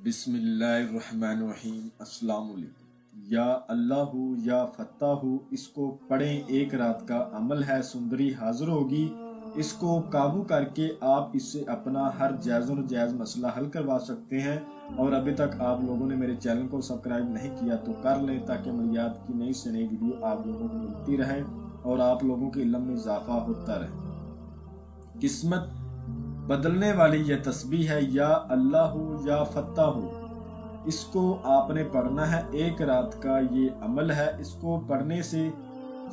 बिस्मिल्लाहिर्रहमानिर्रहीम। अस्सलाम वालेकुम। या अल्लाह या फत्ताह, इसको पढ़ें, एक रात का अमल है, सुंदरी हाजिर होगी। इसको काबू करके आप इससे अपना हर जायज़ और जायज़ मसला हल करवा सकते हैं। और अभी तक आप लोगों ने मेरे चैनल को सब्सक्राइब नहीं किया तो कर लें, ताकि अमलियात की नई से नई वीडियो आप लोगों को मिलती रहे और आप लोगों के इल्म में इजाफा होता रहे। किस्मत बदलने वाली यह तस्बीह है, या अल्लाह या फत्ताह। इसको आपने पढ़ना है, एक रात का ये अमल है। इसको पढ़ने से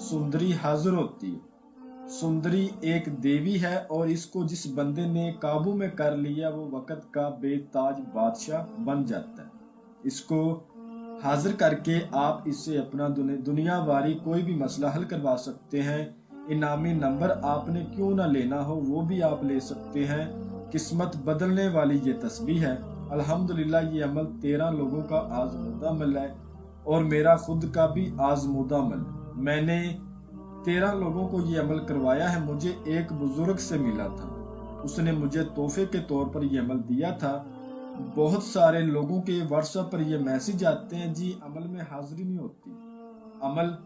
सुंदरी हाजिर होती है। सुंदरी एक देवी है और इसको जिस बंदे ने काबू में कर लिया वो वक़्त का बेताज बादशाह बन जाता है। इसको हाजिर करके आप इससे अपना दुनियावारी कोई भी मसला हल करवा सकते हैं। इनामी नंबर आपने क्यों ना लेना हो वो भी आप ले सकते हैं। किस्मत बदलने वाली ये तस्बीह है। अल्हम्दुलिल्लाह ये अमल 13 लोगों का आजमूदा अमल है और मेरा खुद का भी आजमूदा अमल। मैंने 13 लोगों को ये अमल करवाया है। मुझे एक बुजुर्ग से मिला था, उसने मुझे तोहफे के तौर पर यह अमल दिया था। बहुत सारे लोगों के व्हाट्सएप पर ये मैसेज आते हैं, जी अमल में हाजिरी नहीं होती, अमल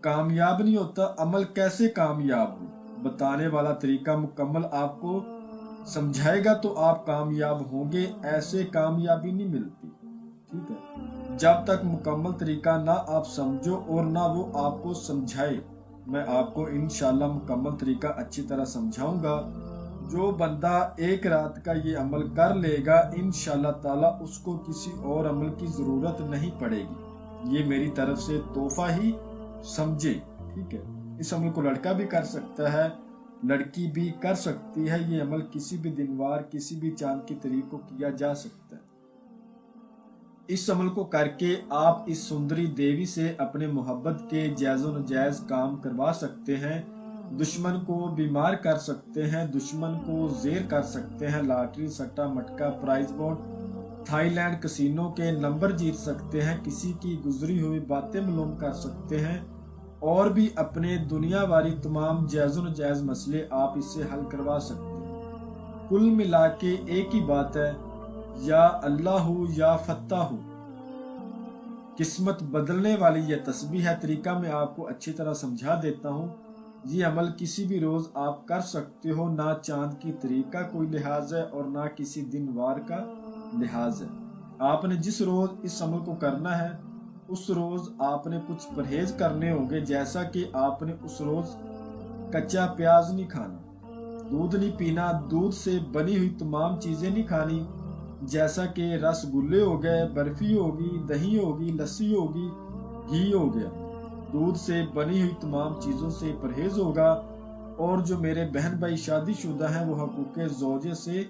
कामयाब नहीं होता। अमल कैसे कामयाब हो, बताने वाला तरीका मुकम्मल आपको समझाएगा तो आप कामयाब होंगे, ऐसे कामयाबी नहीं मिलती। ठीक है, जब तक मुकम्मल तरीका ना आप समझो और ना वो आपको समझाए। मैं आपको इंशाल्लाह मुकम्मल तरीका अच्छी तरह समझाऊंगा। जो बंदा एक रात का ये अमल कर लेगा, इंशाल्लाह ताला उसको किसी और अमल की जरूरत नहीं पड़ेगी। ये मेरी तरफ से तोहफा ही समझे। ठीक है, इस अमल को लड़का भी कर सकता है, लड़की भी कर सकती है। ये अमल किसी भी दिनवार, किसी भी चांद की तारीख को किया जा सकता है। इस अमल को करके आप इस सुंदरी देवी से अपने मोहब्बत के जायज़ व नाजायज काम करवा सकते हैं। दुश्मन को बीमार कर सकते हैं, दुश्मन को जेर कर सकते हैं। लॉटरी, सट्टा, मटका, प्राइज बॉन्ड, थाईलैंड कसिनो के नंबर जीत सकते हैं। किसी की गुजरी हुई बातें मालूम कर सकते हैं और भी अपने दुनियावारी तमाम जायज़ व नाजायज मसले आप इससे हल करवा सकते हैं। कुल मिला के एक ही बात है, या अल्लाह या फत्ताह। किस्मत बदलने वाली यह तस्बीह है। तरीका मैं आपको अच्छी तरह समझा देता हूँ। ये अमल किसी भी रोज आप कर सकते हो, ना चांद की तारीख का कोई लिहाज है और ना किसी दिन वार का लिहाज है। आपने जिस रोज इस अमल को करना है उस रोज आपने कुछ परहेज करने होंगे, जैसा कि आपने उस रोज कच्चा प्याज नहीं खाना, दूध नहीं पीना, दूध से बनी हुई तमाम चीजें नहीं खानी, जैसा कि रसगुल्ले हो गए, बर्फी होगी, दही होगी, लस्सी होगी, घी हो गया। दूध से बनी हुई तमाम चीज़ों से परहेज होगा। और जो मेरे बहन भाई शादीशुदा हैं वो हकूक़े ज़ौजे से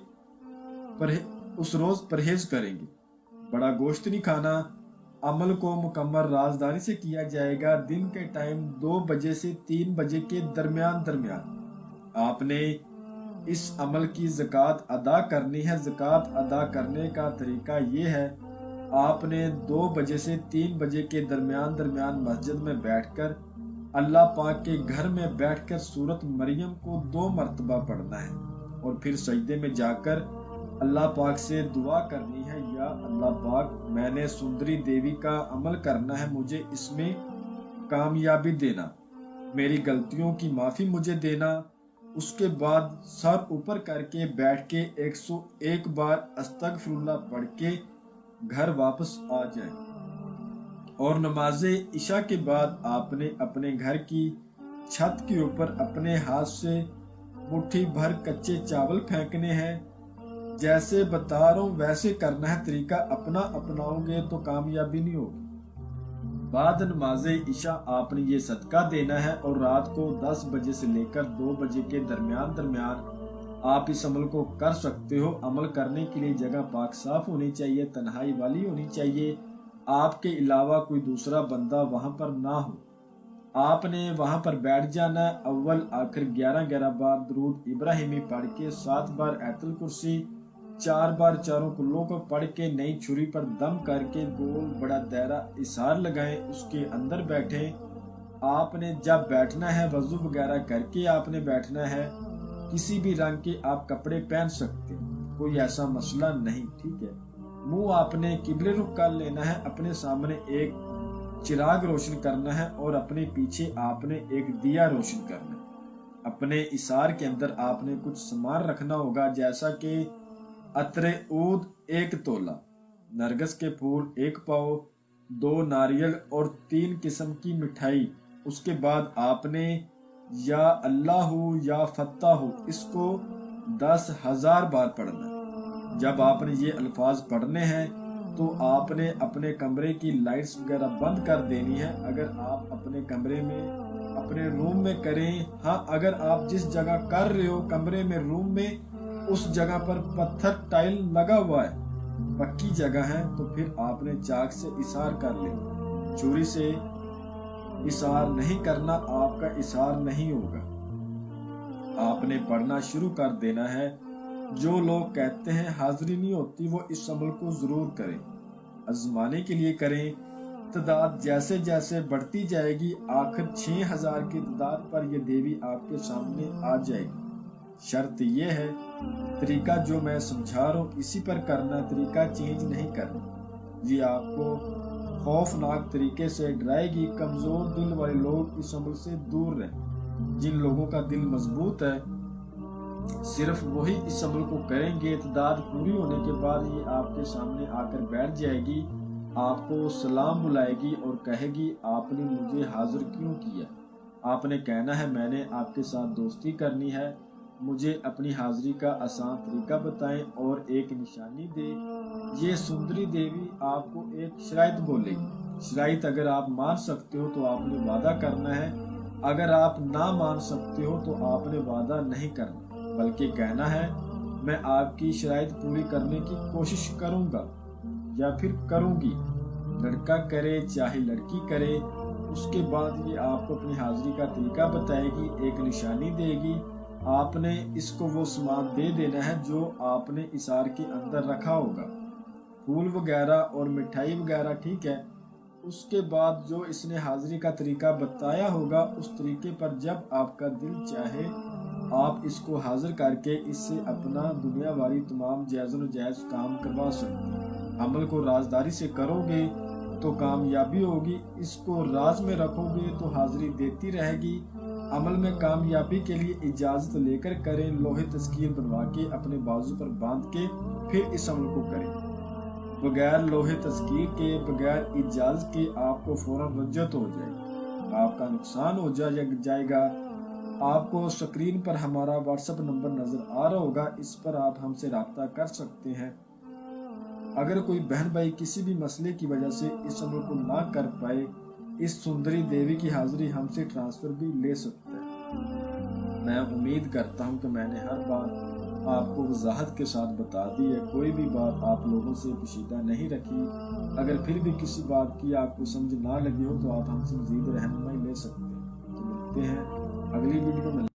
उस रोज़ परहेज करेंगे। बड़ा गोश्त नहीं खाना। अमल को मुकम्मल राजदारी से किया जाएगा। दिन के टाइम 2 बजे से 3 बजे के दरमियान आपने इस अमल की ज़कात अदा करनी है। ज़कात अदा करने का तरीका ये है, आपने 2 बजे से 3 बजे के दरमियान मस्जिद में बैठकर अल्लाह पाक के घर में बैठकर सूरत मरियम को 2 मरतबा पढ़ना है और फिर सजदे में जाकर अल्लाह पाक से दुआ करनी है, या अल्लाह पाक मैंने सुंदरी देवी का अमल करना है, मुझे इसमें कामयाबी देना, मेरी गलतियों की माफ़ी मुझे देना। उसके बाद सर ऊपर करके बैठ के 101 बार अस्तगफिरुल्लाह पढ़ के घर वापस आ जाए। और नमाज़े इशा के बाद आपने अपने घर की छत के ऊपर अपने हाथ से मुट्ठी भर कच्चे चावल फेंकने हैं। जैसे बता रहा हूँ वैसे करना है। तरीका अपना अपनाओगे तो कामयाबी नहीं होगी। बाद नमाज़े इशा आपने ये सदका देना है और रात को 10 बजे से लेकर 2 बजे के दरमियान आप इस अमल को कर सकते हो। अमल करने के लिए जगह पाक साफ होनी चाहिए, तन्हाई वाली होनी चाहिए, आपके अलावा कोई दूसरा बंदा वहां पर ना हो। आपने वहां पर बैठ जाना है। अव्वल आखिर 11 बार दरूद इब्राहिमी पढ़ के 7 बार आयतुल कुर्सी, 4 बार चारों कुल्लों को पढ़ के नई छुरी पर दम करके गोल बड़ा दायरा इशार लगाएं, उसके अंदर बैठें। आपने जब बैठना है वजू वगैरह करके आपने बैठना है। किसी भी रंग के आप कपड़े पहन सकते हैं, कोई ऐसा मसला नहीं। ठीक है, मुंह आपने किबले रुख कर लेना है, अपने सामने एक चिराग रोशन करना है और अपने पीछे आपने एक दिया रोशन करना है। अपने इसार के अंदर आपने कुछ सामान रखना होगा, जैसा कि अतरे ऊद 1 तोला, नरगस के फूल 1 पाव, 2 नारियल और 3 किस्म की मिठाई। उसके बाद आपने या अल्लाहु या फत्ताहु इसको 10,000 बार पढ़ना है। जब आपने ये अल्फाज पढ़ने हैं तो आपने अपने कमरे की लाइट्स वगैरह बंद कर देनी है। अगर आप अपने कमरे में अपने रूम में करें, हाँ अगर आप जिस जगह कर रहे हो कमरे में रूम में उस जगह पर पत्थर टाइल लगा हुआ है, पक्की जगह है, तो फिर आपने चाक से इशार कर लेना। छुरी से इशार नहीं करना, आपका इशार नहीं होगा। आपने पढ़ना शुरू कर देना है। जो लोग कहते हैं हाजिरी नहीं होती, वो इस अमल को जरूर करें, आजमाने के लिए करें। तादाद जैसे जैसे बढ़ती जाएगी, आखिर 6,000 की तादाद पर यह देवी आपके सामने आ जाएगी। शर्त यह है, तरीका जो मैं समझा रहा हूँ इसी पर करना, तरीका चेंज नहीं करना। ये आपको खौफनाक तरीके से डराएगी। कमजोर दिल वाले लोग इस अमल से दूर रहें। जिन लोगों का दिल मजबूत है सिर्फ वही इस अमल को करेंगे। तादाद पूरी होने के बाद ये आपके सामने आकर बैठ जाएगी, आपको सलाम बुलाएगी और कहेगी आपने मुझे हाजिर क्यों किया। आपने कहना है मैंने आपके साथ दोस्ती करनी है, मुझे अपनी हाजिरी का आसान तरीका बताएं और एक निशानी दे। ये सुंदरी देवी आपको एक शराइत बोलेगी। शराइत अगर आप मान सकते हो तो आपने वादा करना है, अगर आप ना मान सकते हो तो आपने वादा नहीं करना, बल्कि कहना है मैं आपकी शराइत पूरी करने की कोशिश करूंगा या फिर करूंगी। लड़का करे चाहे लड़की करे। उसके बाद ये आपको अपनी हाजिरी का तरीका बताएगी, एक निशानी देगी। आपने इसको वो सामान दे देना है जो आपने इसार के अंदर रखा होगा, फूल वगैरह और मिठाई वगैरह, ठीक है। उसके बाद जो इसने हाजिरी का तरीका बताया होगा उस तरीके पर जब आपका दिल चाहे आप इसको हाजिर करके इससे अपना दुनिया वाली तमाम जायज़ व जायज़ काम करवा सकते हैं। अमल को राजदारी से करोगे तो कामयाबी होगी, इसको राज में रखोगे तो हाजिरी देती रहेगी। अमल में कामयाबी के लिए इजाज़त लेकर करें। लोहे तस्कीर बनवा के अपने बाजू पर बांध के फिर इस अमल को करें। बगैर लोहे तस्कीर के, बगैर इजाज़त के आपको फौरन रज्जत हो जाएगी, आपका नुकसान हो जाएगा। आपको स्क्रीन पर हमारा व्हाट्सएप नंबर नजर आ रहा होगा, इस पर आप हमसे राब्ता कर सकते हैं। अगर कोई बहन भाई किसी भी मसले की वजह से इस अमल को ना कर पाए, इस सुंदरी देवी की हाजिरी हमसे ट्रांसफर भी ले सकता है। मैं उम्मीद करता हूं कि मैंने हर बात आपको वजाहत के साथ बता दी है, कोई भी बात आप लोगों से पोशीदा नहीं रखी। अगर फिर भी किसी बात की आपको समझ ना लगी हो तो आप हमसे मजीद रहनुमाई ले सकते हैं। तो मिलते हैं अगली वीडियो में।